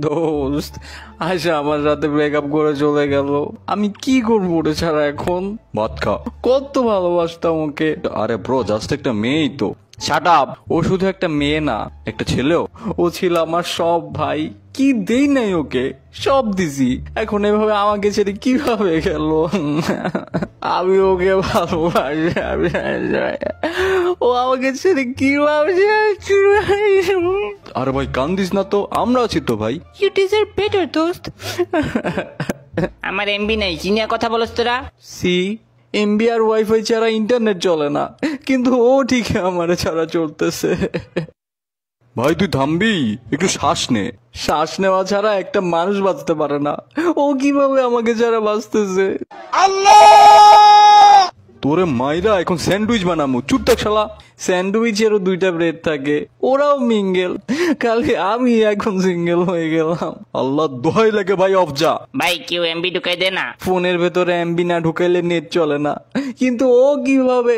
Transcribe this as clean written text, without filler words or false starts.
দোস্ত আশা আমার সাথে ব্রেকআপ করে চলে গেল, আমি কি করবো ওরে ছাড়া এখন? ভাত খা। কত ভালোবাসতাম ওকে। আরে ব্রো জাস্ট একটা মেয়েই তো। Shut up. ও শুধু একটা মেয়ে না, একটা ছেলেও। ও ছিল আমার সব ভাই। কি দেই নাই ওকে, সব দিছি। এখন এভাবে আমাকে ছেড়ে কিভাবে গেল? আমি ওকে ভালোবাসি, ও আমাকে ছেড়ে কিভাবে? আরে ভাই কান্দিস না তো, আমরা আছি তো ভাই। ইউ ডিজার্ভ বেটার দোস্ত। আমার এমবি নাই, কি নিয়ে কথা বলছ তোরা? সি এমবি আর ওয়াইফাই ছাড়া ইন্টারনেট চলে না, কিন্তু ও ঠিক আমার ছাড়া চলতেছে। ভাই তুই থামবি, একটু শ্বাস নে। শ্বাস নেওয়া ছাড়া একটা মানুষ বাঁচতে পারে না, ও কিভাবে আমাকে ছাড়া বাঁচতেছে? আল্লাহ! তোরে মাইরা এখন স্যান্ডউইচ বানামু, চুপ থাক শালা। স্যান্ডউইচেরও 2টা ব্রেড থাকে, ওরাও মিঙ্গেল, খালি আমি এখন সিঙ্গেল হয়ে গেলাম। আল্লাহ দোহাই লাগে ভাই, অফ যা। ভাই কেউ এমবি ঢুকাই দে না। ফোনের ভেতরে এমবি না ঢুকাইলে নেট চলে না, কিন্তু ও কিভাবে?